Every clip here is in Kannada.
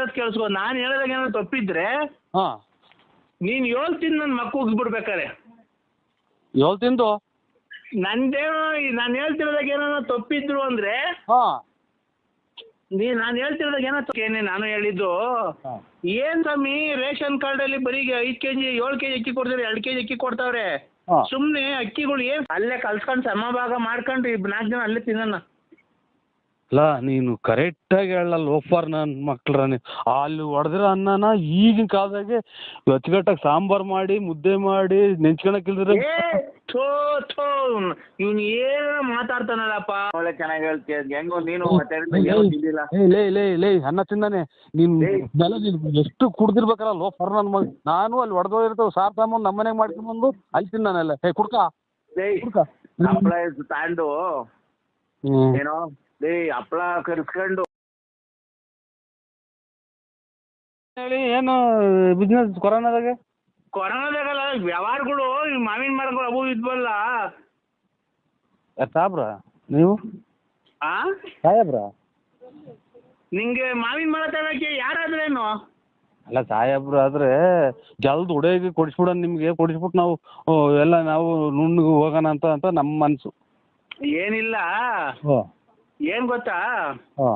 ಹೇಳೋದು ಕೇಳಿಸ್ಕೊ. ನಾನು ಹೇಳೋದಾಗ ಏನಾದ್ರು ತಪ್ಪಿದ್ರೆ ಹಾಂ ನೀನು ಹೇಳ್ತೀನಿ ನನ್ನ ಮಕ್ಕ ಉಗಿಸ್ಬಿಡ್ಬೇಕಾರೆ. ಹೇಳ್ತಿಂದು ನಂದೇನೋ ನಾನು ಹೇಳ್ತಿರೋದಾಗ ಏನಾರ ತಪ್ಪಿದ್ರು ಅಂದರೆ ಹಾಂ ನಾನು ಹೇಳ್ತಿರೋದಾಗ ಏನೇ ನಾನು ಹೇಳಿದ್ದು ಹಾಂ ಏನ್ ಸ್ವಾಮಿ ರೇಷನ್ ಕಾರ್ಡಲ್ಲಿ ಬರೀ 5 kg 7 kg ಅಕ್ಕಿ ಕೊಡ್ತಾರೆ, 2 kg ಅಕ್ಕಿ ಕೊಡ್ತಾವ್ರೆ. ಹಾಂ ಸುಮ್ಮನೆ ಅಕ್ಕಿಗಳು ಏನ್ ಅಲ್ಲೇ ಕಲ್ಸ್ಕೊಂಡು ಸಮಭಾಗ ಮಾಡ್ಕೊಂಡು 4 ಜನ ಅಲ್ಲೇ ತಿನ್ನೋಣ. ಅಲ್ಲ ನೀನು ಕರೆಕ್ಟಾಗಿ ಹೇಳಲ್ಲ ಲೋಫರ್ ನನ್ನ ಮಕ್ಳ್ರ ಅಲ್ಲಿ ಹೊಡೆದಿರೋ ಅನ್ನನ ಈಗಿನ ಕಾಲದಾಗೆ ಅಚ್ಚುಕಟ್ಟಾಗಿ ಸಾಂಬಾರು ಮಾಡಿ ಮುದ್ದೆ ಮಾಡಿ ನೆಂಚ್ಕೊಳಕ್ಕಿಲ್ದ್ರೆ ಇವ್ನು ಏನು ಮಾತಾಡ್ತಾನಲ್ಲಪ್ಪ. ಒಳ್ಳೆ ಚೆನ್ನಾಗಿ ಹೇಳ್ತೀಯ ಹೆಂಗೋ ನೀನು ಲೇ ಅನ್ನ ತಿಂದಾನೆ ನೀನು ಎಷ್ಟು ಕುಡ್ದಿರ್ಬೇಕಲ್ಲ ಲೋಫರ್ ನನ್ನ ಮಗ. ನಾನು ಅಲ್ಲಿ ಹೊಡೆದೋಗಿರ್ತೇವೆ ಸಾರ್ ತಗೊಂಬಂದು ನಮ್ಮ ಮನೆಗೆ ಮಾಡ್ಕೊಂಬಂದು ಅಲ್ಲಿ ತಿಂದಾನೆಲ್ಲ. ಕುಡ್ಕ ತಾಂಡು ಏನೋ ಹಪ್ಪಳ ಕರ್ಸ್ಕೊಂಡು ಹೇಳಿ ಏನು ಬಿಸ್ನೆಸ್ ಕೊರೋನಾದಾಗೆ ಕೊರೋನಾದಾಗಲ್ಲ ವ್ಯವಹಾರಗಳು ಮಾವಿನ ಮರಗಳು ಅವು ಇದ್ವಲ್ಲ ಸಾಬ್ರ ನೀವು ಸಾಹೇಬ್ರ ನಿಂಗೆ ಮಾವಿನ ಮರ ತಗೋಕ್ಕೆ ಯಾರಾದ್ರೇನು ಅಲ್ಲ ಸಾಹೇಬ್ರು ಆದರೆ ಜಲ್ದಿ ಹುಡುಗಿ ಕೊಡಿಸ್ಬಿಡೋಣ ನಿಮಗೆ ಕೊಡಿಸ್ಬಿಟ್ಟು ನಾವು ಎಲ್ಲ ನಾವು ನುಣ್ಣಗೆ ಹೋಗೋಣ ಅಂತ ನಮ್ಮ ಮನಸ್ಸು. ಏನಿಲ್ಲ ಹ್ಞೂ ಏನು ಗೊತ್ತಾ ಹಾಂ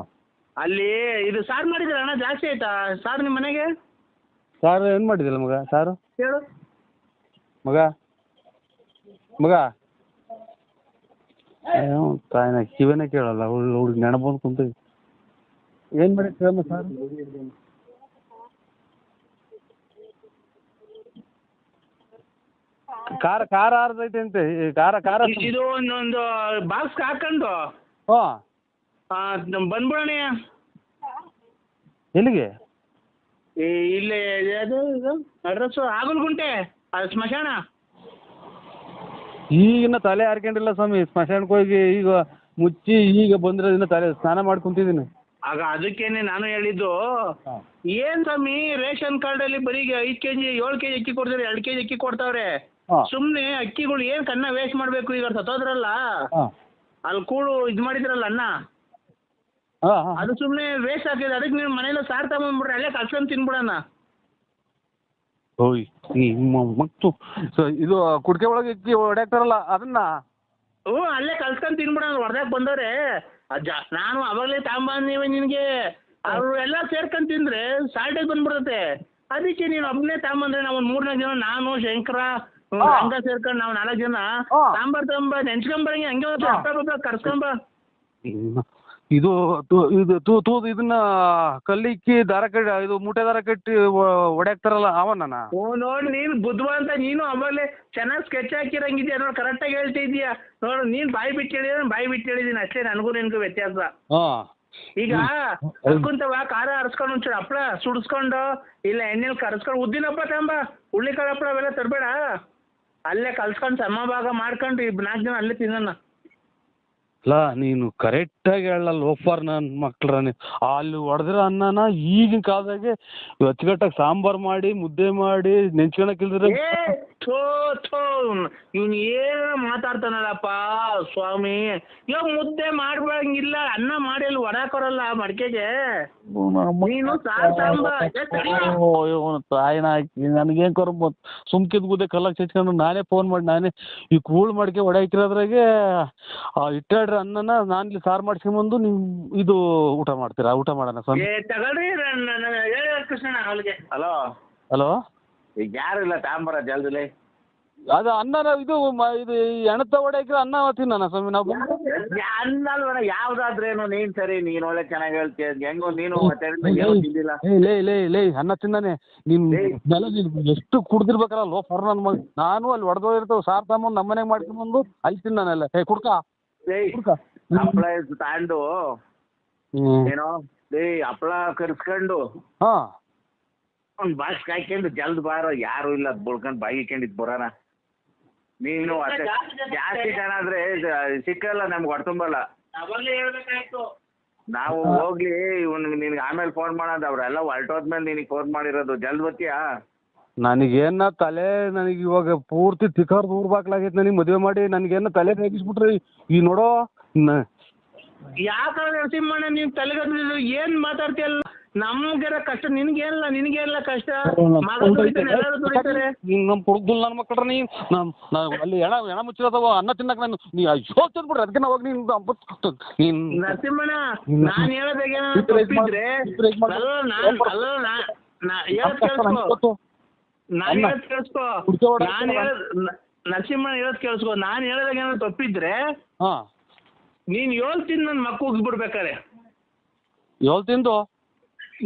ಅಲ್ಲಿ ಇದು ಸಾರು ಮಾಡಿದ್ರೆ ಅಣ್ಣ ಜಾಸ್ತಿ ಆಯ್ತಾ ಸಾರು ನಿಮ್ಮ ಮನೆಗೆ? ಸಾರು ಏನು ಮಾಡಿದಿಲ್ಲ ಮಗ ಸಾರು ಹೇಳು ಮಗ ಮಗ ಏನು ತಾಯಿನ ಕಿವಿನೇ ಕೇಳಲ್ಲ ಹುಡುಗಿ ನೆನಪಂದು ಕುಂತೀವಿ. ಏನು ಮಾಡಿರ್ತೀರಮ್ಮ ಸಾರು? ಖಾರ ಆರ್ದೈತೆ ಅಂತೆ ಖಾರ ಇದು ಒಂದೊಂದು ಬಾಕ್ಸ್ಗೆ ಹಾಕೊಂಡು ಹಾಂ ಬಂದ್ಬಿಡೋಣ. ಎಲ್ಲಿಗೆ? ಇಲ್ಲೇ ಅದು ಇದು ಅಡ್ರೆಸ್ಸು ಆಗಲ್ಗುಂಟೆ ಅದು ಸ್ಮಶಾನ. ಈಗಿನ ತಲೆ ಹಾರ್ಕೊಂಡಿಲ್ಲ ಸ್ವಾಮಿ, ಸ್ಮಶಾನಕ್ಕೆ ಹೋಗಿ ಈಗ ಮುಚ್ಚಿ ಈಗ ಬಂದಿರೋದ್ರಿಂದ ತಲೆ ಸ್ನಾನ ಮಾಡ್ಕೊಂತಿದ್ದೀನಿ. ಆಗ ಅದಕ್ಕೇನೆ ನಾನು ಹೇಳಿದ್ದು ಏನ್ ಸ್ವಾಮಿ ರೇಷನ್ ಕಾರ್ಡಲ್ಲಿ ಬರೀ 5 kg 7 kg ಅಕ್ಕಿ ಕೊಡ್ತಾರೆ, 2 kg ಅಕ್ಕಿ ಕೊಡ್ತಾವ್ರೆ. ಸುಮ್ಮನೆ ಅಕ್ಕಿಗಳು ಏನು ಕನ್ನ ವೇಸ್ಟ್ ಮಾಡಬೇಕು. ಈಗ ಸತ್ತೋದ್ರಲ್ಲ ಅಲ್ಲಿ ಕೂಳು ಇದು ಮಾಡಿದ್ರಲ್ಲ ಅನ್ನ ಅದು ಸುಮ್ಮನೆ ವೇಸ್ಟ್ ಆಗ್ತದೆ. ಅದಕ್ಕೆ ನೀವು ಮನೇಲಿ ಸಾರು ತಗೊಂಡ್ಬಿಡ್ರಿ ಅಲ್ಲೇ ಕಲ್ಸ್ಕೊಂಡು ತಿನ್ಬಿಡೋಣ. ಓಯ್ ಮತ್ತು ಇದು ಕುಡಿಕೆ ಒಳಗೆ ಅಕ್ಕಿ ಹೊಡ್ಯಾಕ್ತಾರಲ್ಲ ಅದನ್ನ ಅಲ್ಲೇ ಕಲ್ಸ್ಕೊಂಡು ತಿನ್ಬಿಡೋಣ. ಹೊಡೆದಾಕ ಬಂದವ್ರೆ ನಾನು ಅವಾಗಲೇ ತಗೊಂಬಂದೀವಿ ನಿನಗೆ. ಅವರು ಎಲ್ಲ ಸೇರ್ಕೊಂಡು ತಿಂದ್ರೆ ಸಾಲ್ಟೇಜ್ ಬಂದ್ಬಿಡ್ತತೆ. ಅದಕ್ಕೆ ನೀನು ಒಬ್ಬನೇ ತಗೊಂಬಂದ್ರೆ ನಾವು ಒಂದು 3-4 ಜನ, ನಾನು ಶಂಕರ ಹಂಗ ಸೇರ್ಕೊಂಡು ನಾವು 4 ಜನ ಸಾಂಬಾರ್ ತಗೊಂಬ ನೆಂಚ್ಕೊಂಬರಂಗೆ ಹಂಗೆ ಕರ್ಸ್ಕೊಂಬ. ಇದು ಇದನ್ನ ಕಲ್ಲಿಕ್ಕಿ ದಾರ ಕಟ್ಟಿ ಇದು ಮೂಟೆ ದಾರ ಕಟ್ಟಿ ಹೊಡ್ಯಾಕ್ತಾರಲ್ಲ ಅವನ ನೋಡಿ ನೀನು ಬುದ್ಧವ ಅಂತ ನೀನು ಅವಾಗಲೇ ಚೆನ್ನಾಗಿ ಸ್ಕೆಚ್ ಹಾಕಿರಂಗಿದ್ಯಾ ನೋಡಿ, ಕರೆಕ್ಟಾಗಿ ಹೇಳ್ತಿದ್ಯಾ ನೋಡು. ನೀನು ಬಾಯಿ ಬಿಟ್ಟು ಹೇಳಿದ್ದೀನಿ ಅಷ್ಟೇ, ನನಗೂ ನಿನಗೂ ವ್ಯತ್ಯಾಸ. ಈಗ ಕರ್ಕೊಂತವ ಖಾರ ಹರಿಸ್ಕೊಂಡು ಒಂಚೂರು ಹಪ್ಪಳ ಸುಡಿಸ್ಕೊಂಡು ಇಲ್ಲ ಎಣ್ಣೆಲಿ ಕರ್ಸ್ಕೊಂಡು ಉದ್ದಿನ ಹಪ್ಪಳ ತಗೊಂಬ, ಹುಳ್ಳಿಕಾಳು ಹಪ್ಪಳ ಅವೆಲ್ಲ ತರಬೇಡ. ಅಲ್ಲೇ ಕಲ್ಸ್ಕೊಂಡು ಸಮಭಾಗ ಮಾಡ್ಕೊಂಡು 4 ಜನ ಅಲ್ಲೇ ತಿನ್ನೋಣ. ಅಲ್ಲ ನೀನು ಕರೆಕ್ಟಾಗಿ ಹೇಳಲ್ಲ ಲೋಫರ್ ನನ್ನ ಮಕ್ಳ್ರ ಅಲ್ಲಿ ಹೊಡೆದಿರೋ ಅನ್ನನ ಈಗಿನ ಕಾಲದಾಗೆ ಅಚ್ಚುಕಟ್ಟಾಗಿ ಸಾಂಬಾರು ಮಾಡಿ ಮುದ್ದೆ ಮಾಡಿ ನೆಂಚ್ಕೊಳಕ್ಕಿಲ್ದ್ರೆ ಇವ್ನು ಏನು ಮಾತಾಡ್ತಾನಲ್ಲಪ್ಪ ಸ್ವಾಮಿ. ಇವಾಗ ಮುದ್ದೆ ಮಾಡ್ಬಂಗಿಲ್ಲ, ಅನ್ನ ಮಾಡಿ ಅಲ್ಲಿ ಹೊಡಾಕೊರಲ್ಲ ಮಡಿಕೆಗೆ. ನೀನು ತಾಯಿನ ಹಾಕಿ ನನಗೇನು ಕೊರ ಸುಮ್ಕಿದ್ ಬುದ್ದೆ ಕಲ್ಲಕ್ಕೆ ಚಚ್ಕೊಂಡು ನಾನೇ ಫೋನ್ ಮಾಡಿ ನಾನೇ ಈ ಕೂಳು ಮಡಿಕೆ ಹೊಡ್ಯಾಕಿರೋದ್ರಾಗೆ ಇಟ್ಟಾಡ್ರಿ ಅನ್ನನ ನಾನು ಇಲ್ಲಿ ಸಾರು ಮಾಡ್ಸ್ಕೊಂಬಂದು ನೀವು ಇದು ಊಟ ಮಾಡ್ತೀರಾ? ಊಟ ಮಾಡೋಣ ಸ್ವಾಮಿ ತಗೊಳ್ರಿ ಕೃಷ್ಣ. ಹಲೋ ಹಲೋ ಈಗ ಯಾರು ಇಲ್ಲ ತಾಂಬರ ಜಲ್ದಿಲಿ ಅದು ಅನ್ನ ಇದು ಎಣತ ಹೊಡ್ಯಾಕಿರೋ ಅನ್ನ ತಿನ್ನೋಣ ಸ್ವಾಮಿ ನಾವು. ಅನ್ನಲ್ವಣ ಯಾವ್ದಾದ್ರೇನು ನೀನ್ ಸರಿ, ನೀನ್ ಒಳ್ಳೆ ಚೆನ್ನಾಗಿ ಹೇಳ್ತೀಯ ಹೆಂಗೋ ನೀನು ಲೇ ಅನ್ನ ತಿಂದಾನೆ ನೀನು ಎಷ್ಟು ಕುಡ್ದಿರ್ಬೇಕಲ್ಲ ಲೋಫರ್ ನನ್ನ ಮಗ. ನಾನು ಅಲ್ಲಿ ಹೊಡೆದೋಗಿರ್ತೇವೆ ಸಾರ್ ತಗೊಂಬಂದು ನಮ್ಮ ಮನೆಗೆ ಮಾಡ್ಕೊಂಬಂದು ಅಲ್ಲಿ ತಿಂದಾನೆಲ್ಲ. ಕುಡ್ಕ ಹಪ್ಪಳ ತಾಂಡು ಏನೋ ಹಪ್ಪಳ ಕರ್ಸ್ಕೊಂಡು ಒಂದು ಬಾಕ್ಸ್ ಹಾಕ್ಕೊಂಡು ಜಲ್ದ್ ಬಾರೋ, ಯಾರು ಇಲ್ಲ ಬಳ್ಕೊಂಡು ಬಾಯಿ ಹಾಕೊಂಡಿದ್ ಬರೋಣ. ನೀನು ಅಷ್ಟೇ ಜಾಸ್ತಿ ಜನ ಆದ್ರೆ ಸಿಕ್ಕಲ್ಲ ನಮ್ಗೆ ಹೊಡ್ತುಂಬಲ್ಲ. ನಾವು ಹೋಗ್ಲಿ ನಿನ್ಗೆ ಆಮೇಲೆ ಫೋನ್ ಮಾಡೋದು, ಅವ್ರೆಲ್ಲ ಹೊರಟೋದ್ಮೇಲೆ ನಿನಗೆ ಫೋನ್ ಮಾಡಿರೋದು. ಜಲ್ದ್ ಬರ್ತೀಯಾ? ನನಗೇನ ತಲೆ ನನಗೆ ಇವಾಗ ಪೂರ್ತಿ ತಿಕ್ಕರ್ ದೂರ ಬಾಕ್ಲಾಗೈತೆ. ನನಗೆ ಮದುವೆ ಮಾಡಿ ನನಗೇನ ತಲೆ ರೇಗಿಸ್ಬಿಟ್ರಿ ಈ ನೋಡೋ. ಯಾಕಂದ್ರೆ ನರಸಿಂಹಣ್ಣ ನೀನು ತಲೆಗದ್ದು ಏನು ಮಾತಾಡ್ತೀಯಲ್ಲ? ನಮ್ಗೆಲ್ಲ ಕಷ್ಟ, ನಿನ್ಗೇನಿಲ್ಲ ಕಷ್ಟ. ಮಗ ದುಡಿತಾನೆ, ಎಲ್ಲರೂ ದುಡಿತಾರೆ. ನಮ್ಮ ಕುಡ್ದುಲ್ ನನ್ನ ಮಕ್ಕಳ್ರ ನೀ ಅಲ್ಲಿ ಹೆಣ ಮುಚ್ಚಿರೋದವ ಅನ್ನ ತಿನ್ನಕ್ ನಾನು ನೀ ಅಯ್ಯೋ ತಿಂದ್ಬಿಡ್ರಿ ಅದಕ್ಕೆ ನಾವು ನೀನ್ ನರಸಿಂಹಣ್ಣ, ನಾನ್ ಹೇಳೋದಾಗೇನ ತಪ್ಪಿದ್ರೆ ನರಸಿಂಹಣ್ಣ ಹೇಳೋದ್ ಕೇಳಿಸ್ಕೊ. ನಾನ್ ಹೇಳೋದಾಗ ಏನಾದ್ರು ತಪ್ಪಿದ್ರೆ ನೀನ್ ಹೇಳ್ತೀನಿ ನನ್ ಮಕ್ಕ ಹೋಗ್ಬಿಡ್ಬೇಕಾರೆ. ಹೇಳ್ತಿಂದು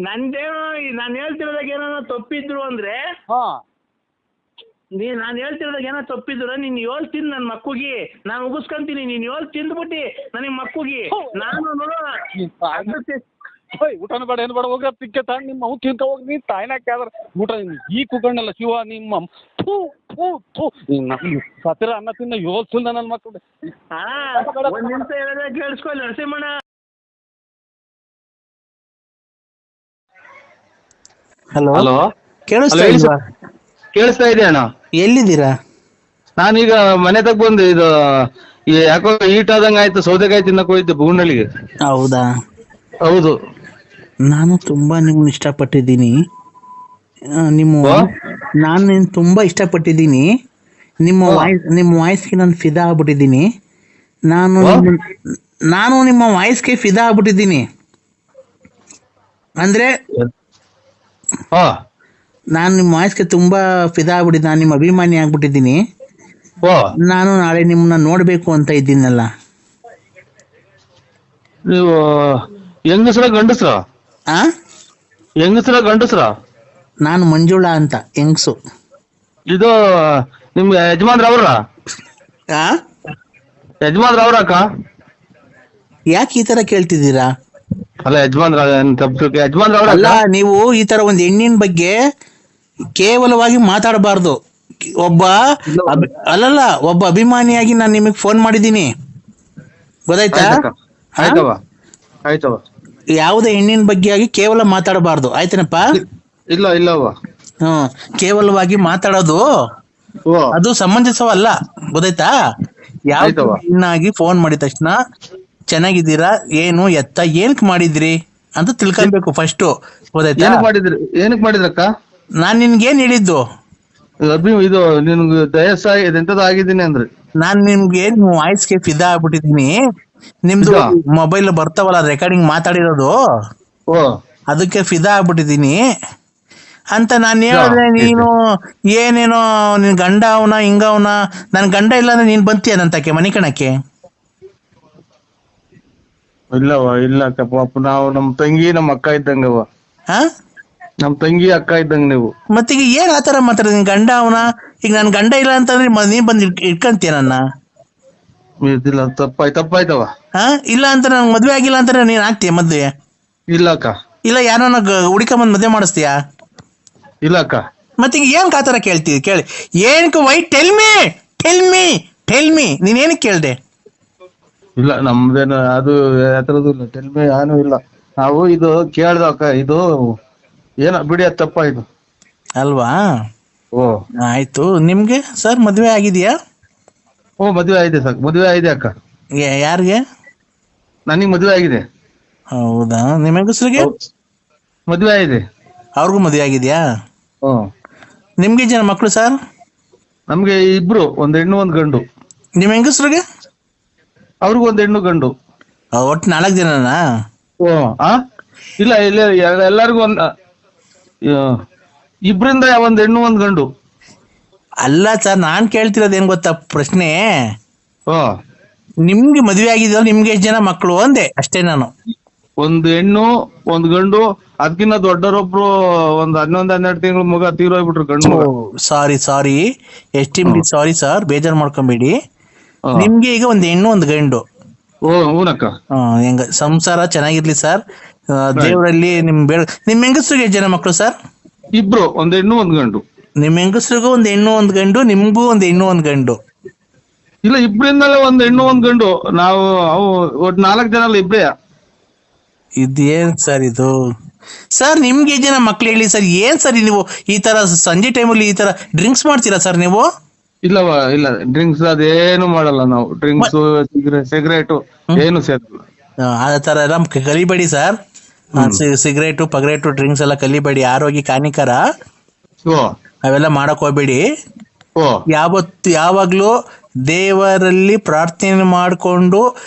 ನಂದೇನೋ ನಾನು ಹೇಳ್ತಿರೋದಾಗ ಏನಾರ ತಪ್ಪಿದ್ರು ಅಂದ್ರೆ ನಾನು ಹೇಳ್ತಿರೋದಾಗ ಏನೋ ತಪ್ಪಿದ್ರು ನೀನ್ ಹೇಳ್ತೀನಿ ನನ್ನ ಮಕ್ಕಳಿಗೆ, ನಾನು ಉಗಿಸ್ಕೊಂತೀನಿ. ನೀನ್ ತಿಂದ್ಬಿಟ್ಟು ನನಗೆ ಮಕ್ಕಳಿಗೆ ನಾನು ನೋಡೋಣ. ಊಟನ ಬೇಡ ಏನು ಬೇಡ ಹೋಗ್ರ ತಿಕ್ಕೆ ತಾಂಡ್ ನಿಮ್ಮ ಅವು ತಿಂತ ಹೋಗಿ ನೀನು ತಾಯಿನಾಕ ಯಾವ್ದಾರ ಊಟ ಈ ಕುಕ್ಕಣ್ಣಲ್ಲ ಶಿವ ನಿಮ್ಮ ಸತ್ತಿರ ಅನ್ನ ತಿನ್ನ ಯೋಚಿಲ್ಲ ನನ್ನ ಮಕ್ಕಳು. ಒಂದ್ ನಿಮಿಷ ಹೇಳಿದ್ರೆ ಕೇಳಿಸ್ಕೊಳ್ಳಿ ನರಸಿಂಹಣ್ಣ. ಹಲೋ ಹಲೋ, ಕೇಳಿಸ್ತಾ ಇದೆ ಅಣ್ಣ. ಎಲ್ಲಿದ್ದೀರಾ? ನಾನೀಗ ಮನೆ ತಗ ಬಂದೆ. ಇದು ಯಾಕೋ ಹೀಟ್ ಆದಂಗ ಆಯ್ತು, ಸೌತೆಕಾಯಿ ತಿನ್ನಕ್ ಹೋಗಿದ್ದೆ ಬೂನಳ್ಳಿಗೆ. ಹೌದಾ? ಹೌದು. ನಾನು ತುಂಬಾ ನಿಮ್ಮನ್ನ ಇಷ್ಟಪಟ್ಟಿದ್ದೀನಿ. ನಾನು ತುಂಬಾ ಇಷ್ಟಪಟ್ಟಿದ್ದೀನಿ. ನಿಮ್ಮ ವಾಯ್ಸ್ಗೆ ನಾನು ಫಿದಾ ಆಗ್ಬಿಟ್ಟಿದ್ದೀನಿ. ನಾನು ನಿಮ್ಮ ವಾಯ್ಸ್ಗೆ ಫಿದಾ ಆಗ್ಬಿಟ್ಟಿದ್ದೀನಿ. ಅಂದ್ರೆ ನಾನು ನಿಮ್ಮ ವಾಯ್ಸ್ಗೆ ತುಂಬಾ ಫಿದಾ ಆಗ್ಬಿಟ್ಟಿದ್ದೀನಿ. ನಾನು ನಿಮ್ಮ ಅಭಿಮಾನಿ ಆಗ್ಬಿಟ್ಟಿದ್ದೀನಿ. ನಾನು ನಾಳೆ ನಿಮ್ಮನ್ನ ನೋಡ್ಬೇಕು ಅಂತ ಇದ್ದೀನಲ್ಲ. ನೀವು ಹೆಂಗಸ್ರ ಗಂಡಸ್ರ? ಹೆಂಗಸ್ರ ಗಂಡಸ್ರ? ನಾನು ಮಂಜುಳಾ ಅಂತ, ಹೆಂಗಸು. ಇದು ನಿಮ್ಗೆ ಯಜಮಾನ್ರ ಅವ್ರ? ಯಜಮಾನ್ರ ಅವ್ರ ಅಕ್ಕ? ಯಾಕೆ ಈ ತರ ಕೇಳ್ತಿದ್ದೀರಾ? ಅಲ್ಲ ಯಜಮಾನ್ರ ಅವ್ರ ಅಲ್ಲ, ನೀವು ಈ ತರ ಒಂದು ಹೆಣ್ಣಿನ ಬಗ್ಗೆ ಕೇವಲವಾಗಿ ಮಾತಾಡಬಾರ್ದು. ಒಬ್ಬ ಅಭಿಮಾನಿಯಾಗಿ ನಾನು ನಿಮಗೆ ಫೋನ್ ಮಾಡಿದ್ದೀನಿ, ಗೊತ್ತಾಯ್ತಾ? ಆಯ್ತವ. ಯಾವುದೇ ಹೆಣ್ಣಿನ ಬಗ್ಗೆ ಆಗಿ ಕೇವಲ ಮಾತಾಡಬಾರ್ದು, ಆಯ್ತೇನಪ್ಪ? ಇಲ್ಲವ. ಕೇವಲವಾಗಿ ಮಾತಾಡೋದು ಅದು ಸಮಂಜಸವಲ್ಲ, ಗೊತ್ತಾಯ್ತಾ? ಯಾವ ಹೆಣ್ಣಾಗಿ ಫೋನ್ ಮಾಡಿದ ತಕ್ಷಣ ಚೆನ್ನಾಗಿದ್ದೀರಾ, ಏನು ಎತ್ತ, ಏನಕ್ ಮಾಡಿದ್ರಿ ಅಂತ ತಿಳ್ಕೊಬೇಕು ಫಸ್ಟ್, ಗೊತ್ತಾಯ್ತಾ? ಏನಕ್ ಮಾಡಿದ್ರಕ್ಕ? ನಾನ್ ನಿನ್ಗೇನ್ ಹೇಳಿದ್ದು? ಇದು ನಿನ್ಗೆ ಎಂತದ ಆಗಿದ್ದೀನಿ ಅಂದ್ರೆ ನಾನ್ ನಿಮ್ಗೆ ವಾಯ್ಸ್ಗೆ ಫಿದಾ ಆಗ್ಬಿಟ್ಟಿದೀನಿ. ನಿಮ್ದು ಮೊಬೈಲ್ ಬರ್ತಾವಲ್ಲ ರೆಕಾರ್ಡಿಂಗ್ ಮಾತಾಡಿರೋದು, ಅದಕ್ಕೆ ಫಿದಾ ಆಗ್ಬಿಟ್ಟಿದೀನಿ ಅಂತ ನಾನು ಹೇಳಿದ್ರೆ ನೀನು ಏನೇನೋ ನಿನ್ ಗಂಡ ಅವನ ಹಿಂಗವನ. ನನ್ ಗಂಡ ಇಲ್ಲ ಅಂದ್ರೆ ನೀನ್ ಬಂತೀಯ ನಂತಕ್ಕೆ ಮನೆ ಕಣಕ್ಕೆ? ಇಲ್ಲ ಪಾಪ, ನಾವು ನಮ್ ತಂಗಿ ನಮ್ಮ ಅಕ್ಕ ಇದ್ದಂಗವ. ನಮ್ ತಂಗಿ ಅಕ್ಕ ಇದ್ದಂಗ ನೀವು. ಮತ್ತೀಗ ಏನ್ ಆತರ ಮಾತಾಡ? ನಿನ್ ಗಂಡ ಅವನ? ಈಗ ನನ್ ಗಂಡ ಇಲ್ಲ ಅಂತಂದ್ರೆ ನೀನ್ ಬಂದ್ ಇಟ್ಕಂತೀಯ ನನ್ನ? ತಪ್ಪಾಯ್ತವ. ಇಲ್ಲ ಅಂತ ನನ್ ಮದ್ವೆ ಆಗಿಲ್ಲ ಅಂತಾರೆ ನೀನ್ ಆಗ್ತೀಯ ಮದ್ವೆ? ಇಲ್ಲ ಅಕ್ಕ. ಇಲ್ಲ ಯಾರನ್ನ ಹುಡುಕೊಂಬಂದ್ ಮದ್ವೆ ಮಾಡಿಸ್ತೀಯ? ಇಲ್ಲ ಅಕ್ಕ. ಮತ್ತೀಗ ಏನ್ ಆತರ ಕೇಳ್ತೀವಿ? ಕೇಳಿ ಏನಕ್ಕೆ? ವೈ ಟೆಲ್ ಮಿ ನೀನ್ ಏನಕ್ಕೆ ಕೇಳ್ದೆ? ಇಲ್ಲ ನಮ್ದೇನು ಅದು ಯಾತ್ರದ್ದು ಇಲ್ಲ, ಟೆಲ್ಮಿ ಏನೂ ಇಲ್ಲ. ನಾವು ಇದು ಕೇಳ್ದ ಅಕ್ಕ, ಇದು ಏನ ಬಿಡಿ, ಅದು ತಪ್ಪಾಯ್ತು ಅಲ್ವಾ? ಆಯ್ತು. ನಿಮ್ಗೆ ಸರ್ ಮದ್ವೆ ಆಗಿದೆಯಾ? ಮದ್ವೆ ಆಗಿದೆ ಸರ್, ಮದ್ವೆ ಆಗಿದೆ ಅಕ್ಕ. ಯಾರಿಗೆ? ನನಗ್ ಮದ್ವೆ ಆಗಿದೆ. ಹೌದಾ? ನಿಮ್ಮ ಹೆಂಗಸ್ರಿಗೆ ಮದ್ವೆ ಆಗಿದೆ. ಅವ್ರಿಗೂ ಮದ್ವೆ ಆಗಿದ್ಯಾ? ನಿಮ್ಗೆ ಜನ ಮಕ್ಕಳು ಸರ್? ನಮ್ಗೆ ಇಬ್ರು, ಒಂದ್ ಹೆಣ್ಣು ಒಂದ್ ಗಂಡು. ನಿಮ್ಮ ಹೆಂಗಸ್ರಿಗೆ? ಅವ್ರಿಗೂ ಒಂದ್ ಹೆಣ್ಣು ಗಂಡು. ಒಟ್ಟು 4 ಜನನಾ? ಇಲ್ಲ ಎಲ್ಲರಿಗೂ ಇಬ್ರಿಂದ ಒಂದ್ ಹೆಣ್ಣು ಒಂದ್ ಗಂಡು. ಅಲ್ಲ ಸರ್, ನಾನ್ ಕೇಳ್ತಿರೋದು ಏನ್ ಗೊತ್ತಾ ಪ್ರಶ್ನೆ? ನಿಮ್ಗೆ ಮದ್ವೆ ಆಗಿದ್ಯಲ್ಲ, ನಿಮ್ಗೆ ಎಷ್ಟು ಜನ ಮಕ್ಕಳು ಅಂದೆ ಅಷ್ಟೇ ನಾನು. ಒಂದ್ ಹೆಣ್ಣು ಒಂದ್ ಗಂಡು. ಅದಕ್ಕಿಂತ ದೊಡ್ಡರೊಬ್ರು ಒಂದ್ 11-12 ತಿಂಗಳು ಮಗ ತೀರೋಗ್ಬಿಟ್ರು, ಗಂಡು. ಸಾರಿ ಎಸ್ಟಿಮ್ಲಿ ಸಾರಿ ಸರ್, ಬೇಜಾರ್ ಮಾಡ್ಕೊಂಬೇಡಿ. ನಿಮ್ಗೆ ಈಗ ಒಂದ್ ಹೆಣ್ಣು ಒಂದ್ ಗಂಡು. ಹೂನಕ್ಕ. ಹೆಂಗ ಸಂಸಾರ ಚೆನ್ನಾಗಿರ್ಲಿ ಸರ್, ದೇವರಲ್ಲಿ ನಿಮ್ ಹೆಂಗಸ್ರಿಗೆ ಎಷ್ಟು ಜನ ಮಕ್ಕಳು ಸರ್? ಇಬ್ರು, ಒಂದ್ ಹೆಣ್ಣು ಒಂದ್ ಗಂಡು. ನಿಮ್ ಹೆಂಗಸ್ರಿಗೂ ಒಂದ್ ಹೆಣ್ಣು ಒಂದ್ ಗಂಡು, ನಿಮ್ಗೂ ಒಂದ್ ಹೆಣ್ಣು ಒಂದ್ ಗಂಡು? ಇಲ್ಲ, ಇಬ್ರಿಂದಲೇ ಒಂದ್ ಹೆಣ್ಣು ಒಂದ್ ಗಂಡು. ನಾವು ಒಟ್ಟು 4 ಜನ ಅಲ್ಲ, ಇಬ್ರೇ. ಇದೇನ್ ಸರ್ ಇದು? ಸರ್ ನಿಮ್ಗೆ ಜನ ಮಕ್ಳು ಹೇಳಿ ಸರ್. ಏನ್ ಸರ್ ನೀವು ಈ ತರ ಸಂಜೆ ಟೈಮಲ್ಲಿ ಈ ತರ ಡ್ರಿಂಕ್ಸ್ ಮಾಡ್ತೀರಾ ಸರ್ ನೀವು? ಇಲ್ಲ ಡ್ರಿಂಕ್ಸ್ ಅದೇನು ಮಾಡಲ್ಲ ನಾವು. ಡ್ರಿಂಕ್ಸ್ ಸಿಗರೇಟು ಏನು ಸೇರಲ್ಲ. ಆ ತರ ಎಲ್ಲ ಕಲಿಬೇಡಿ ಸರ್. ಸಿಗರೇಟು ಪಗರೇಟು ಡ್ರಿಂಕ್ಸ್ ಎಲ್ಲ ಕಲಿಬೇಡಿ, ಆರೋಗ್ಯಕ್ಕೆ ಹಾನಿಕರ, ಓ ಅವೆಲ್ಲ ಮಾಡಕ್ ಹೋಗ್ಬೇಡಿ. ಓ ಯಾವಾಗ್ಲೂ ದೇವರಲ್ಲಿ ಪ್ರಾರ್ಥನೆ ಮಾಡಿಕೊಂಡು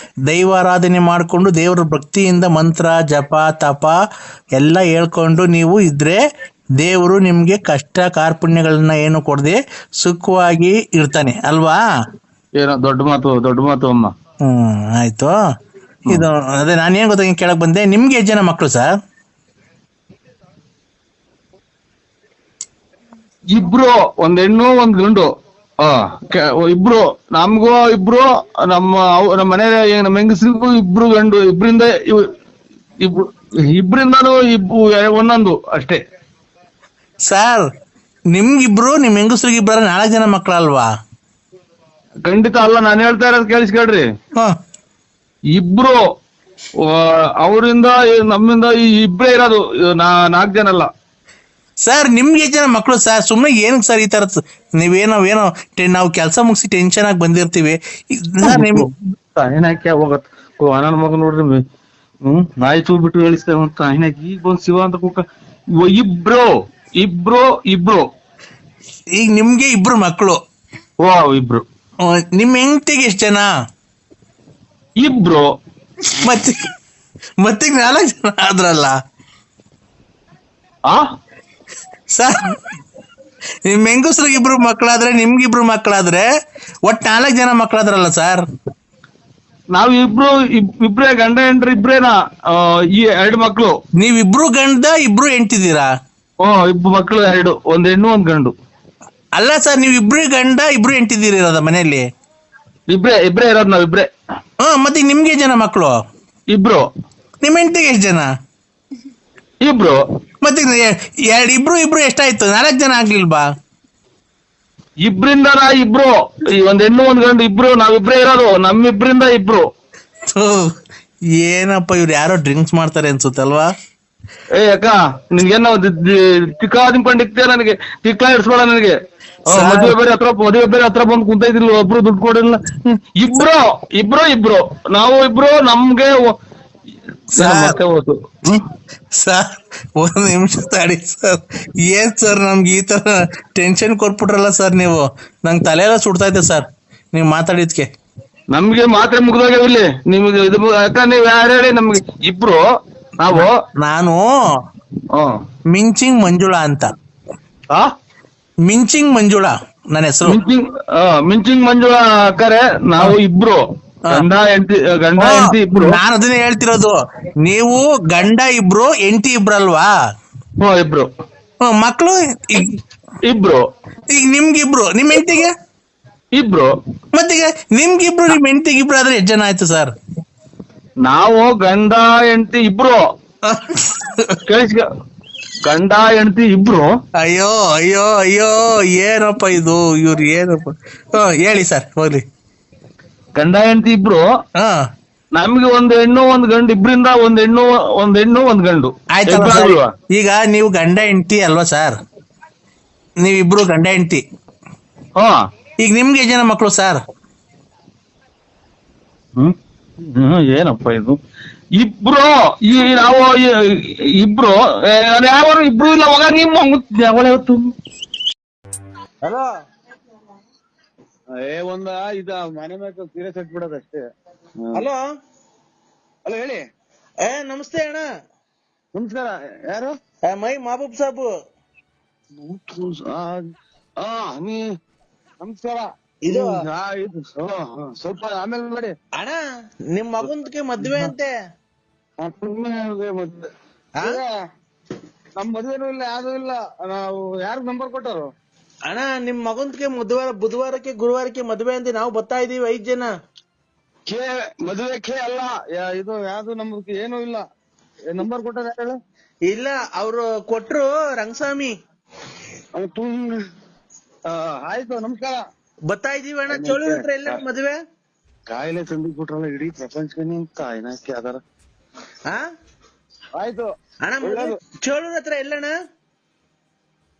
ದೈವಾರಾಧನೆ ಮಾಡಿಕೊಂಡು ದೇವರ ಭಕ್ತಿಯಿಂದ ಮಂತ್ರ ಜಪ ತಪ ಎಲ್ಲ ಹೇಳ್ಕೊಂಡು ನೀವು ಇದ್ರೆ ದೇವರು ನಿಮ್ಗೆ ಕಷ್ಟ ಕಾರ್ಪಣ್ಯಗಳನ್ನ ಏನು ಕೊಡದೆ ಸುಖವಾಗಿ ಇರ್ತಾನೆ ಅಲ್ವಾ? ಏನೋ ದೊಡ್ಡ ಮಾತು ಅಮ್ಮ. ಆಯ್ತು. ಇದು ಅದೇ ನಾನೇನ್ ಗೊತ್ತ ಕೇಳಕ್ ಬಂದೆ, ನಿಮ್ಗೆ ಎಷ್ಟು ಜನ ಮಕ್ಕಳು ಸರ್? ಇಬ್ರು, ಒಂದ್ ಹೆಣ್ಣು ಒಂದ್ ಗಂಡು. ಇಬ್ರು ನಮ್ಗೂ, ಇಬ್ರು ನಮ್ಮ ಮನೆ ನಮ್ಮ ಹೆಂಗಸ್ರಿಗೂ ಇಬ್ರು ಗಂಡು, ಇಬ್ರಿಂದಾನು ಒಂದೊಂದು ಅಷ್ಟೇ. ಸರ್ ನಿಮ್ಗಿಬ್ರು ನಿಮ್ ಹೆಂಗಸ್ರಿಗಿಬ್ರ 4 ಜನ ಮಕ್ಕಳಲ್ವಾ? ಖಂಡಿತ ಅಲ್ಲ, ನಾನು ಹೇಳ್ತಾ ಇರೋದು ಕೇಳಿಸ್ಕೊಳ್ರಿ. ಇಬ್ರು ಅವರಿಂದ ನಮ್ಮಿಂದ ಇಬ್ರೇ ಇರೋದು, 4 ಜನ ಅಲ್ಲ. ಸರ್ ನಿಮ್ಗೆ ಎಷ್ಟು ಜನ ಮಕ್ಕಳು ಸರ್? ಸುಮ್ಮನೆ ಏನಕ್ಕೆ ಸರ್ ಈ ತರ ನೀವೇನೋ ನಾವು ಕೆಲಸ ಮುಗಿಸಿ ಟೆನ್ಷನ್ ಆಗಿ ಬಂದಿರ್ತೀವಿ. ತಾಯಿನಾಕಿ ಹೋಗತ್ ನನ್ನ ಮಗ ನೋಡ್ರಿ, ನಾಯಿ ಚೂ ಬಿಟ್ಟು ಹೇಳಿಸ್ತೇವೆ ಅಂತ ತಾಯಿನಾಕಿ ಈಗ ಬಂದ್ ಶಿವ ಅಂತ ಕೂಕ. ಇಬ್ರು ಈಗ ನಿಮ್ಗೆ ಇಬ್ರು ಮಕ್ಕಳು. ಓ ಇಬ್ರು. ನಿಮ್ ಹೆಂಡತಿಗೆ ಎಷ್ಟು ಜನ? ಇಬ್ರು. ಮತ್ತೆ 4 ಜನ ಆದ್ರಲ್ಲ ಸರ್. ನಿಮ್ ಹೆಂಗಸ್ರಿಗೆ ಇಬ್ರು ಮಕ್ಕಳಾದ್ರೆ ನಿಮ್ಗಿಬ್ರು ಮಕ್ಕಳಾದ್ರೆ ಒಟ್ 4 ಜನ ಮಕ್ಕಳಾದ್ರಲ್ಲ ಸರ್. ನಾವ್ ಇಬ್ರೇ ಗಂಡ ಹೆಂಡ್ರಿ ಇಬ್ರೇನಾ? ಈ 2 ಮಕ್ಳು. ನೀವಿಬ್ರು ಗಂಡ ಇಬ್ರು ಹೆಂಡ್ತಿದ್ದೀರಾ? ಇಬ್ರು ಮಕ್ಳು 2, ಒಂದ್ ಹೆಣ್ಣು ಒಂದ್ ಗಂಡು. ಅಲ್ಲ ಸರ್, ನೀವ್ ಇಬ್ರು ಗಂಡ ಇಬ್ರು ಹೆಂಡ್ತಿದ್ದೀರಿ ಇರೋದ ಮನೆಯಲ್ಲಿ? ಇಬ್ರೇ ಇರೋದ್ ನಾವಿಬ್ರೇ. ಮತ್ತೆ ನಿಮ್ಗೆ ಜನ ಮಕ್ಕಳು? ಇಬ್ರು. ನಿಮ್ ಹೆಂಡತಿಗೆ ಎಷ್ಟು ಜನ? ಇಬ್ರು. ಮತ್ತೆ ಇಬ್ರು ಎಷ್ಟಾಯ್ತು? 4 ಜನ ಆಗ್ಲಿಲ್ವಾ? ಇಬ್ರಿಂದ ಇಬ್ರು, ಒಂದ್ ಹೆಣ್ಣು ಒಂದ್ ಗಂಡು ಇಬ್ರು, ನಾವಿಬ್ರೇ ಇರೋದು. ನಮ್ಮಿಬ್ರಿಂದ ಇಬ್ರು. ಏನಪ್ಪ ಇವ್ರು ಯಾರೋ ಡ್ರಿಂಕ್ಸ್ ಮಾಡ್ತಾರೆ ಅನ್ಸುತ್ತಲ್ವಾ? ಅಕ್ಕ ನಿನ್ಗೇನೋ ತಿಕ್ಕಾದಿಂಕೊಂಡಿಕ್ತೇ, ನನಗೆ ತಿಕ್ಕ ಇಡ್ಸ್ಬೇಡ ನನಗೆ. ಮದುವೆ ಬೇರೆ ಹತ್ರ ಬಂದು ಕುಂತೈತಿಲ್ಲ, ಒಬ್ರು ದುಡ್ಡು ಕೊಡಿಲ್ಲ. ಇಬ್ರು ನಾವು ಇಬ್ರು. ನಮ್ಗೆ ಸರ್ 1 ನಿಮಿಷ ತಡಿ ಸರ್. ಏನ್ ಸರ್ ನಮ್ಗೆ ಈ ತರ ಟೆನ್ಷನ್ ಕೊಟ್ಬಿಟ್ರಲ್ಲ ಸರ್ ನೀವು. ನಂಗೆ ತಲೆ ಎಲ್ಲ ಸುಡ್ತಾ ಇದೆ ಸರ್ ನೀವ್ ಮಾತಾಡಿದ್ಕೆ. ನಮ್ಗೆ ಮಾತ್ರೆ ಮುಗ್ದೋಗ್ಯಾವಿಲ್ಲಿ ನಿಮ್ಗೆ. ಇದು ಯಾಕ ನೀವ್ ಯಾರು ಹೇಳಿ? ನಮ್ಗೆ ಇಬ್ರು ನಾನು ಮಿಂಚಿಂಗ್ ಮಂಜುಳಾ ಅಂತ. ಮಿಂಚಿಂಗ್ ಮಂಜುಳಾ ನನ್ನ ಹೆಸರು. ಮಿಂಚಿಂಗ್ ಮಂಜುಳಾ ಅಕ್ಕರೆ. ನಾವು ಇಬ್ರು ಗಂಡ ಹೆಂಡತಿ ಇಬ್ರು. ನಾನು ಅದನ್ನೇ ಹೇಳ್ತಿರೋದು. ನೀವು ಗಂಡ ಇಬ್ರು ಹೆಂಡತಿ ಇಬ್ರಲ್ವಾ? ಇಬ್ರು. ಮಕ್ಕಳು ಇಬ್ರು. ಈಗ ನಿಮ್ಗಿಬ್ರು, ನಿಮ್ ಹೆಂಡತಿಗೆ ಇಬ್ರು. ಮತ್ತೀಗ ನಿಮ್ಗಿಬ್ರು ನಿಮ್ ಹೆಂಡತಿಗೆ ಇಬ್ರು ಆದ್ರೆ ಎಷ್ಟು ಜನ ಆಯ್ತು ಸರ್? ನಾವು ಗಂಡ ಹೆಂಡತಿ ಇಬ್ರು. ಗಂಡ ಹೆಂಡತಿ ಇಬ್ರು. ಅಯ್ಯೋ ಏನಪ್ಪ ಇದು, ಇವ್ರು ಏನಪ್ಪ. ಹೇಳಿ ಸರ್ ಹೋಗ್ಲಿ. ಗಂಡ ಹೆಂಡತಿ ಇಬ್ರು. ನಮ್ಗೆ ಒಂದ್ ಹೆಣ್ಣು ಒಂದ್ ಗಂಡು. ಇಬ್ರಿಂದ ಒಂದ್ ಹೆಣ್ಣು ಒಂದ್ ಗಂಡು. ಆಯ್ತಲ್ವಾ? ಈಗ ನೀವು ಗಂಡ ಹೆಂಡತಿ ಅಲ್ವಾ ಸರ್? ನೀವಿಬ್ರು ಗಂಡ ಹೆಂಡತಿ. ಈಗ ನಿಮ್ಗೆ ಜನ ಮಕ್ಕಳು ಸರ್? ಏನಪ್ಪ ಇದು? ಇಬ್ರು. ನಾವು ಇಬ್ರು. ಯಾವ ಇಬ್ರು ಇಲ್ಲ ಹೋಗ. ನಿಮ್ಮ ಹಲೋ ಒಂದ ಇದ ಮನೆ ಮ್ಯಾಗ ಸೀರೆ ಸೆಟ್ ಬಿಡೋದಷ್ಟೇ. ಹಲೋ ಹೇಳಿ. ನಮಸ್ತೆ ಅಣ್ಣ. ನಮಸ್ಕಾರ. ಯಾರು? ಮೈ ಮಹಬೂಬ್ ಸಾಬು. ನಮಸ್ಕಾರ. ಇದು ಸ್ವಲ್ಪ ಆಮೇಲೆ ಮಾಡಿ ಅಣ್ಣ. ನಿಮ್ ಮಗಂದಕ್ಕೆ ಮದ್ವೆ ಅಂತೆ. ನಮ್ ಮದ್ವೆನೂ ಇಲ್ಲ, ಯಾವ್ದು ಇಲ್ಲ. ನಾವು ಯಾರು ನಂಬರ್ ಕೊಟ್ಟರು? ಅಣ್ಣ ನಿಮ್ ಮಗಂದಕ್ಕೆ ಬುಧವಾರಕ್ಕೆ ಗುರುವಾರಕ್ಕೆ ಮದ್ವೆ ಅಂತೆ. ನಾವು ಬರ್ತಾ ಇದೀವಿ 5 ಜನ. ಮದುವೆ ಅಲ್ಲ ಇದು, ಯಾವ್ದು ನಮ್ಗೆ ಏನೂ ಇಲ್ಲ. ನಂಬರ್ ಕೊಟ್ಟಾರ ಯಾರು? ಇಲ್ಲ, ಅವ್ರು ಕೊಟ್ರು ರಂಗಸ್ವಾಮಿ. ಆಯ್ತು, ನಮಸ್ಕಾರ. ಬರ್ತಾ ಇದೀವಿ ಅಣ್ಣ. ಚೋಳೂರ್ ಹತ್ರ ಎಲ್ಲ ಮದ್ವೆ? ಕಾಯಿಲೆ ತಂದು ಕೊಟ್ರಲ್ಲ ಇಡೀ ಪ್ರಪಂಚಕ್ಕೆ ನಿಂತ ಏನಕ್ಕೆ ಅದರ. ಆಯ್ತು ಅಣ್ಣ. ಚೋಳೂರ್ ಹತ್ರ ಎಲ್ಲಣ್ಣ?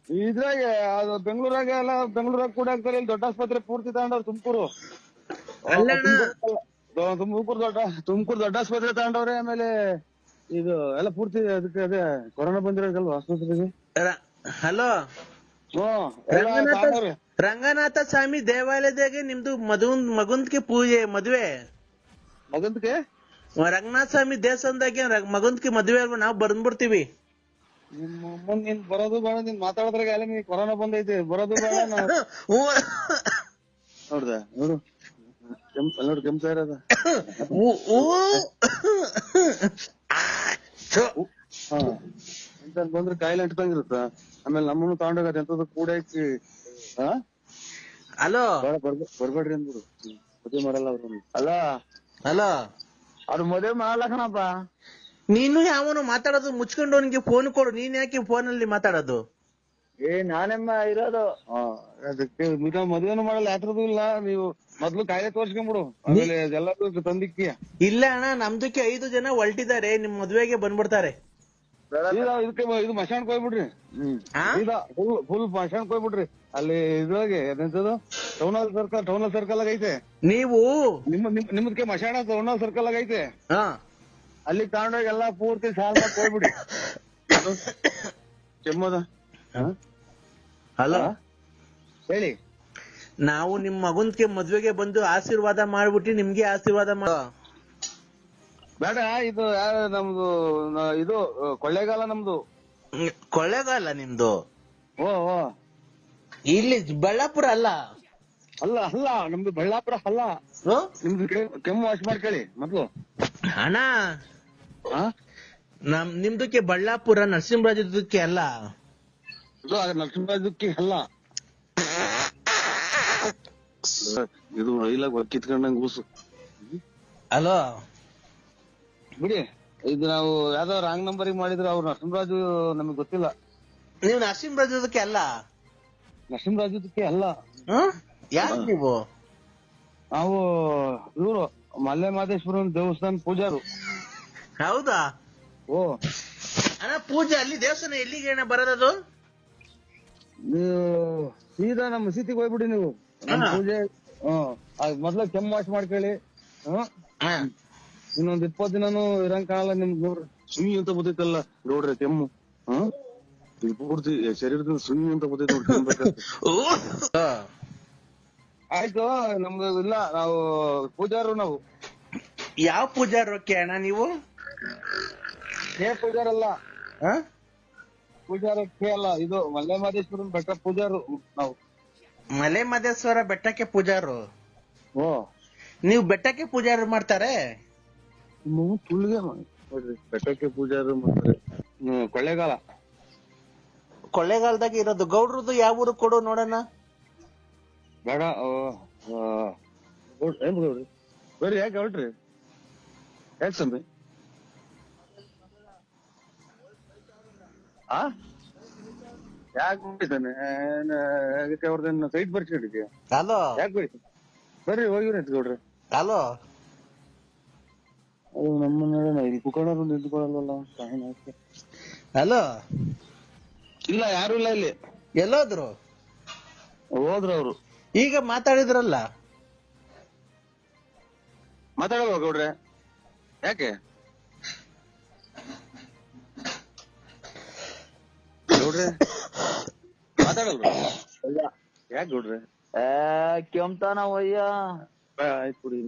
ಇದ್ರಾಗೆ ಅದು ಬೆಂಗಳೂರಾಗ ಎಲ್ಲ. ಬೆಂಗಳೂರಾಗ ಕೂಡ ಆಗ್ತಾರೆ. ಇಲ್ಲಿ ದೊಡ್ಡ ಆಸ್ಪತ್ರೆ ಪೂರ್ತಿ ತಗೊಂಡವ್ರು. ತುಮಕೂರು ದೊಡ್ಡ ಆಸ್ಪತ್ರೆ ತಗೊಂಡವ್ರೆ. ಆಮೇಲೆ ಇದು ಎಲ್ಲ ಪೂರ್ತಿ ಅದಕ್ಕೆ ಅದೇ ಕೊರೋನಾ ಬಂದಿರೋದಲ್ವಾ ಆಸ್ಪತ್ರೆಗೆ. ಹಲೋ, ರಂಗನಾಥ ಸ್ವಾಮಿ ದೇವಾಲಯದಾಗೆ ನಿಮ್ದು ಮಗುಂದ್ಗೆ ಪೂಜೆ ಮದ್ವೆ. ಮಗಂದ್ಕೆ ರಂಗನಾಥ ಸ್ವಾಮಿ ದೇವಸ್ಥಾನದಾಗೆ ಮಗುಂದ್ಗೆ ಮದ್ವೆ ಅಲ್ವಾ, ನಾವ್ ಬಂದ್ಬಿಡ್ತೀವಿ. ನಿಮ್ಮ ಅಮ್ಮನ್ ನೀನ್ ಬರೋದು ಬೇಡ, ನೀನ್ ಮಾತಾಡೋದ್ರಾಗ ಎಲ್ಲ ನೀನ್ ಕೊರೋನಾ ಬಂದೈತಿ, ಬರೋದು ಬೇಡ. ನೋಡ್ದ ನೋಡು ನೋಡಿ ಕೆಮ್ತಾ ಇರೋದ. ಎಂತ ಬಂದ್ರೆ ಕಾಯಿಲೆ ಅಂಟ್ಕೊಂಗಿರುತ್ತ. ಆಮೇಲೆ ನಮ್ಮನ್ನು ತಗೊಂಡೋಗತ್ತೆ ಎಂತದ ಕೂಡ ಹಾಕಿ. ಹಲೋ, ಬರ್ಬೇಡ್ರಿ ಅಂದ್ಬಿಡು, ಮದುವೆ ಮಾಡಲ್ಲ ಅವ್ರು. ಹಲೋ ಅವ್ರು ಮದುವೆ ಮಾಡ್ಲಕಣಪ್ಪ. ನೀನು ಯಾವನು ಮಾತಾಡೋದು ಮುಚ್ಕೊಂಡು ಅವನಿಗೆ ಫೋನ್ ಕೊಡು. ನೀನ್ ಯಾಕೆ ಫೋನಲ್ಲಿ ಮಾತಾಡೋದು? ನಾನೆಮ್ಮ ಇರೋದು ಅದಕ್ಕೆ ಮದುವೆನೂ ಮಾಡಲ್ಲ, ಯಾತ್ರದೂ ಇಲ್ಲ. ನೀವು ಮೊದ್ಲು ಕಾಯಿಲೆ ತೋರ್ಸ್ಕೊಂಡ್ಬಿಡು, ಆಮೇಲೆ ಎಲ್ಲದೂ ತಂದಿಕ್ಕಿ. ಇಲ್ಲ ಅಣ್ಣ, ನಮ್ದಕ್ಕೆ 5 ಜನ ಹೊಲ್ಟಿದ್ದಾರೆ, ನಿಮ್ ಮದ್ವೆಗೆ ಬಂದ್ಬಿಡ್ತಾರೆ. ಇದಕ್ಕೆ ಇದು ಮಶಾಣಕ್ ಹೋಗ್ಬಿಡ್ರಿ. ಫುಲ್ ಮಶಾಣಕ್ ಹೋಗ್ಬಿಡ್ರಿ. ಅಲ್ಲಿ ಇದ್ರೊಳಗೆ ಎಂತದು ಟೌನ್ ಸರ್ಕಲ್ ಆಗ ಐತೆ. ನೀವು ನಿಮ್ದಕ್ಕೆ ಮಶಾಣ ಟೌನ್ ಸರ್ಕಲ್ ಆಗ ಐತೆ. ಅಲ್ಲಿ ತಗೊಂಡೋಗಿ ಎಲ್ಲಾ ಪೂರ್ತಿ ಸಾಲ್ ಮಾಡಿ ಹೋಗ್ಬಿಡಿ. ಕೆಮ್ಮದ. ಹಲೋ ಹೇಳಿ. ನಾವು ನಿಮ್ ಮಗುನ್ಗೆ ಮದ್ವೆಗೆ ಬಂದು ಆಶೀರ್ವಾದ ಮಾಡ್ಬಿಟ್ಟು ನಿಮ್ಗೆ ಆಶೀರ್ವಾದ ಮಾಡೋ ಬೇಡ. ಇದು ನಮ್ದು ಇದು ಕೊಳ್ಳೇಗಾಲ ನಮ್ದು. ಕೊಳ್ಳೇಗಾಲ ನಿಮ್ದು? ಓ ಇಲ್ಲಿ ಬಳ್ಳಾಪುರ ಅಲ್ಲ. ಅಲ್ಲ ನಮ್ದು ಬಳ್ಳಾಪುರ ಅಲ್ಲ. ನಿಮ್ದು ಕೆಮ್ಮು ವಾಶ್ ಮಾಡ್ಕೊಳ್ಳಿ ಮೊದ್ಲು. ಅಣ್ಣ ನಿಮ್ದಕ್ಕೆ ಬಳ್ಳಾಪುರ, ನರಸಿಂಹರಾಜಕ್ಕೆ ಅಲ್ಲ. ನರಸಿಂಹರಾಜಕ್ಕೆ ಅಲ್ಲ. ಇದು ರೈಲಾಗ ಕಿತ್ಕೊಂಡಂಗ್ ಕೂಸು. ಹಲೋ ಬಿಡಿ, ಇದು ನಾವು ಯಾವ್ದೋ ರಾಂಗ್ ನಂಬರಿಗೆ ಮಾಡಿದ್ರೆ ಅವ್ರು ನರಸಿಂಹರಾಜು ನಮಗ್ ಗೊತ್ತಿಲ್ಲ. ನೀವು ನರಸಿಂಹರಾಜಕ್ಕೆ ಅಲ್ಲ? ನರಸಿಂಹರಾಜಕ್ಕೆ ಅಲ್ಲ. ಯಾರು ನೀವು? ನಾವು ಇವರು ಮಲ್ಲೆ ಮಾದೇಶ್ವರನ್ ದೇವಸ್ಥಾನ ಪೂಜಾರು. ಹೌದಾ? ಓ ಅಣ್ಣ, ಪೂಜೆ ಅಲ್ಲಿ ದೇವಸ್ಥಾನ ಎಲ್ಲಿಗೆ ಅಣ್ಣ ಬರೋದದು? ನೀವು ಸೀದಾ ನಮ್ಮ ಮಸೀದಿಗೆ ಹೋಗ್ಬಿಡಿ. ನೀವು ಪೂಜೆ ಮೊದ್ಲ ಕೆಮ್ಮು ವಾಶ್ ಮಾಡ್ಕೊಳ್ಳಿ. ಇನ್ನೊಂದ್ 20 ದಿನಾನು ಇರಂಗ್ ಕಾಣಲ್ಲ ನಿಮ್ಗೆ. ನೋಡ್ರಿ ಸುಯಿ ಅಂತ ಬದೈತಲ್ಲ ನೋಡ್ರಿ ಕೆಮ್ಮು. ಇದು ಪೂರ್ತಿ ಶರೀರದಿಂದ ಸುಯಿ ಅಂತ ಬದೈತ್ ನೋಡ್ರಿ. ಆಯ್ತು, ನಮ್ದು ಇಲ್ಲ, ನಾವು ಪೂಜಾರು. ನಾವು ಯಾವ ಪೂಜಾರಕ್ಕೆ ಅಣ್ಣ ನೀವು? ಪೂಜಾರಲ್ಲ, ಪೂಜಾರಕ್ಕೆ ಅಲ್ಲ. ಇದು ಮಲ್ಲೆ ಮಾದೇಶ್ವರನ್ ಬೆಟ್ಟ ಪೂಜಾರು ನಾವು. ಮಲೆ ಮಹದೇಶ್ವರ ಬೆಟ್ಟಕ್ಕೆ ಪೂಜಾರು? ಓ, ನೀವು ಬೆಟ್ಟಕ್ಕೆ ಪೂಜಾರು ಮಾಡ್ತಾರೆ? ತುಳ್ಗೆ ನೋಡ್ರಿ, ಬೆಟ್ಟಕ್ಕೆ ಪೂಜಾರು ಮಾಡ್ತಾರೆ. ಕೊಳ್ಳೇಗಾಲ. ಕೊಳ್ಳೇಗಾಲದಾಗ ಇರೋದು. ಗೌಡ್ರದ್ದು ಯಾವ ಊರು ಕೊಡು ನೋಡೋಣ. ಬೇಡ ಏನ್ ಗೌಡ್ರಿ? ಬರ್ರಿ. ಯಾಕೆ ಹೊರಟ್ರಿ? ಯಾಕೆ ಸ್ವಾಮಿ? ಯಾಕೆ ಹೋಗಿದ್ದಾನೆ? ಅದಕ್ಕೆ ಅವ್ರದ್ದೇನು ಸೈಟ್ ಬರ್ಸಿಡಿದ್ಯಾ? ಹಲೋ, ಯಾಕೆ ಬರೀ ಬರ್ರಿ ಹೋಗಿವ್ರಿ ಗೌಡ್ರಿ. ಹಲೋ, ಅದು ನಮ್ಮನ್ನ ಇಲ್ಲಿ ಕುಕ್ಕಣರು ನಿಂತ್ಕೊಳ್ಳಲ್ವಲ್ಲ. ಹಲೋ, ಇಲ್ಲ ಯಾರು ಇಲ್ಲ ಇಲ್ಲಿ. ಎಲ್ಲೋದ್ರು? ಹೋದ್ರು ಅವ್ರು. ಈಗ ಮಾತಾಡಿದ್ರಲ್ಲ. ಮಾತಾಡಲ್ವ ಗೌಡ್ರೆ? ಯಾಕೆ ಗೌಡ್ರೆ ಮಾತಾಡಲ್ವ? ಯಾಕೆ ಗೌಡ್ರೆ? ಕೆಮ್ತಾನ ವಯ್ಯ. ಆಯ್ತು ಬಿಡಿ,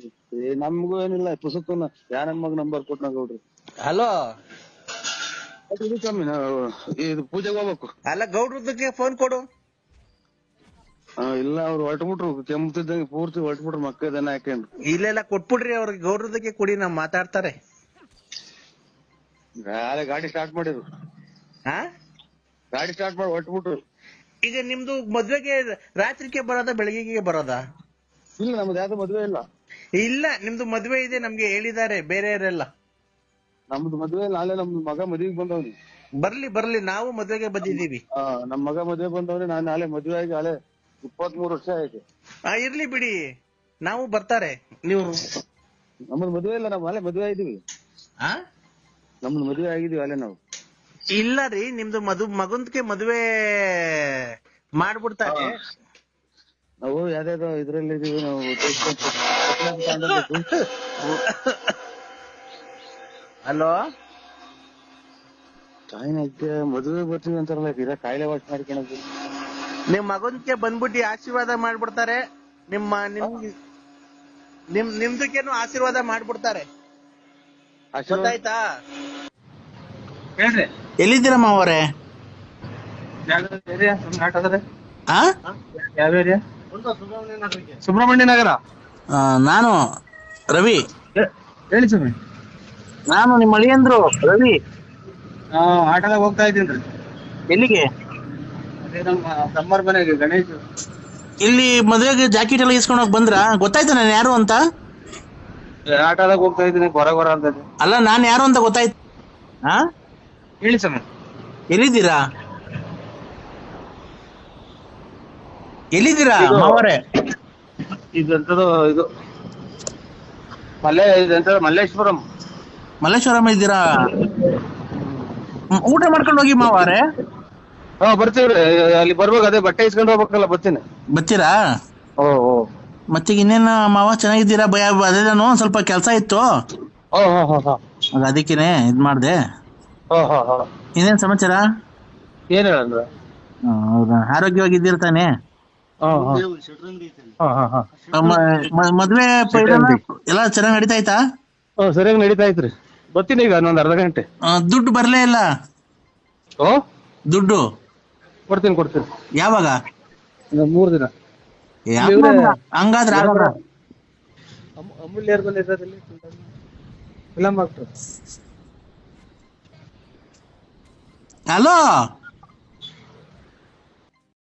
ನಮ್ಗೂ ಏನಿಲ್ಲ. ಪುಸ್ತಕನ ಯಾ ನನ್ ಮಗ ನಂಬರ್ ಕೊಟ್ನ ಗೌಡ್ರಿ. ಹಲೋ, ಕಮ್ಮಿ ಇದು ಪೂಜೆಗೆ ಹೋಗ್ಬೇಕು. ಅಲ್ಲ, ಗೌಡ್ರದಕ್ಕೆ ಫೋನ್ ಕೊಡು. ಇಲ್ಲ, ಅವ್ರು ಹೊರಟ್ಬಿಟ್ರು. ಕೆಮ್ಮತಿದ್ದಂಗೆ ಪೂರ್ತಿ ಹೊರಟ್ಬಿಟ್ರು. ಮಕ್ಕ ದನ ಹಾಕೊಂಡು. ಇಲ್ಲೆಲ್ಲ ಕೊಟ್ಬಿಡ್ರಿ ಅವ್ರಿಗೆ. ಗೌಡ್ರದಕ್ಕೆ ಕೊಡಿ, ನಾವ್ ಮಾತಾಡ್ತಾರೆ. ಗಾಡಿ ಸ್ಟಾರ್ಟ್ ಮಾಡಿದ್ರು. ಗಾಡಿ ಸ್ಟಾರ್ಟ್ ಮಾಡಿ ಹೊರಟ್ಬಿಟ್ರು. ಈಗ ನಿಮ್ದು ಮದ್ವೆಗೆ ರಾತ್ರಿಗೆ ಬರೋದಾ ಬೆಳಗ್ಗೆಗೆ ಬರೋದಾ? ಇಲ್ಲ, ನಮ್ದು ಯಾವ್ದು ಮದ್ವೆ ಇಲ್ಲ. ಇಲ್ಲ, ನಿಮ್ದು ಮದ್ವೆ ಇದೆ ನಮ್ಗೆ ಹೇಳಿದ್ದಾರೆ ಬೇರೆಯವರೆಲ್ಲ. ನಮ್ದು ಮದ್ವೆ ನಾಳೆ ನಮ್ದು ಮಗ ಮದ್ವೆಗೆ ಬಂದವ್ರಿ. ಬರ್ಲಿ, ನಾವು ಮದ್ವೆಗೆ ಬಂದಿದೀವಿ. ನಮ್ ಮಗ ಮದ್ವೆ ಬಂದವ್ರಿ. ನಾನ್ ನಾಳೆ ಮದ್ವೆ ಆಗಿ ನಾಳೆ 23 ವರ್ಷ ಆಯ್ತು. ಇರ್ಲಿ ಬಿಡಿ, ನಾವು ಬರ್ತಾರೆ. ನೀವು ನಮ್ದು ಮದ್ವೆ ಇಲ್ಲ, ನಾವ್ ನಾಳೆ ಮದ್ವೆ ಆಗಿದೀವಿ. ನಮ್ದು ಮದ್ವೆ ಆಗಿದೀವಿ ಅಲ್ಲೇ ನಾವು. ಇಲ್ಲ ರೀ, ನಿಮ್ದು ಮಗುಂದ್ಗೆ ಮದ್ವೆ ಮಾಡ್ಬಿಡ್ತಾರೆ. ನಾವು ಯಾವ್ದಾದ್ರು ಇದ್ರಲ್ಲಿ ಇದೀವಿ ನಾವು. ಹಲೋ, ಮದುವೆ ಬರ್ತೀವಿ ಅಂತಾರಲ್ಲ ಇದ ಕಾಯಿಲೆ ವಾಸಿ ಮಾಡ್ಕೊಳೋದು. ನಿಮ್ ಮಗನ್ಗೆ ಬಂದ್ಬಿಟ್ಟು ಆಶೀರ್ವಾದ ಮಾಡ್ಬಿಡ್ತಾರೆ. ನಿಮ್ದಕ್ಕೇನು ಆಶೀರ್ವಾದ ಮಾಡ್ಬಿಡ್ತಾರೆ. ಗೊತ್ತಾಯ್ತಾ? ಹೇಳ್ರಿ ಎಲ್ಲಿದ್ದೀರಮ್ಮ ಅವರೇ? ಯಾವ ಏರಿಯಾ? ಸುಬ್ರಹ್ಮಣ್ಯ ನಗರ. ನಾನು ರವಿ. ಹೇಳಿ ಸ್ವಾಮಿ. ನಾನು ನಿಮ್ಮ ಅಳಿಯಂದ್ರು ರವಿ. ಆಟೋದಾಗ ಹೋಗ್ತಾ ಇದ್ದೀನಿ. ಎಲ್ಲಿಗೆ? ಅದೇ ನಮ್ಮ ತಮ್ಮರ ಮನೆಗೆ ಗಣೇಶ್. ಇಲ್ಲಿ ಮದುವೆಗೆ ಜಾಕೆಟ್ ಎಲ್ಲ ಇಸ್ಕೊಂಡು ಹೋಗಿ ಬಂದ್ರಾ? ಗೊತ್ತಾಯ್ತು ನಾನು ಯಾರು ಅಂತ? ಆಟೋದಾಗ ಹೋಗ್ತಾ ಇದ್ದೀನಿ ಹೊರ ಅಂತ. ಅಲ್ಲ ನಾನು ಯಾರು ಅಂತ ಗೊತ್ತಾಯ್ತು. ಹಾ ಹೇಳಿ ಸ್ವಾಮಿ. ಎಲ್ಲಿದ್ದೀರಾ? ಎಲ್ಲಿದ್ದೀರಾ ಮಾವರೇ? ಇದಂತದು ಇದು ಮಲ್ಲೇಶ್ವರಂ. ಮಲ್ಲೇಶ್ವರಂ ಇದ್ದೀರಾ? ಊಟ ಮಾಡ್ಕೊಂಡು ಹೋಗಿ ಮಾವಾರೆ. ಬರ್ತೀವ್ರಿ. ಅಲ್ಲಿ ಬರ್ಬೇಕು. ಅದೇ ಬಟ್ಟೆ ಇಸ್ಕೊಂಡು ಹೋಗ್ಬೇಕಲ್ಲ, ಬರ್ತೀನಿ. ಬರ್ತೀರಾ? ಓ ಮತ್ತೆ ಇನ್ನೇನ ಮಾವ ಚೆನ್ನಾಗಿದ್ದೀರಾ? ಅದೇನು ಸ್ವಲ್ಪ ಕೆಲಸ ಇತ್ತು, ಅದಕ್ಕೇನೆ ಇದ್ ಮಾಡ್ದೆ. ಇನ್ನೇನ್ ಸಮಾಚಾರ? ಏನ್ ಹೇಳಂದ್ರ? ಹೌದಾ, ಆರೋಗ್ಯವಾಗಿದ್ದೀರ ತಾನೆ? ಮದ್ವೆ ಎಲ್ಲ ಚೆನ್ನಾಗಿ ನಡೀತಾ ಆಯ್ತಾ? ಸರಿಯಾಗಿ ನಡೀತಾ ಐತ್ರಿ. ಬರ್ತೀನಿ ಈಗ ಇನ್ನೊಂದ್ ಅರ್ಧ ಗಂಟೆ. ದುಡ್ಡು ಬರ್ಲೇ ಇಲ್ಲ. ದುಡ್ಡು ಕೊಡ್ತೀನಿ. ಯಾವಾಗ? 3 ದಿನ. ಹಂಗಾದ್ರೆ ಆಗಲ್ಲ. ಅಮೂಲ್ಯ ಫಿಲಂ ಆಗ್ತದೆ. ಹಲೋ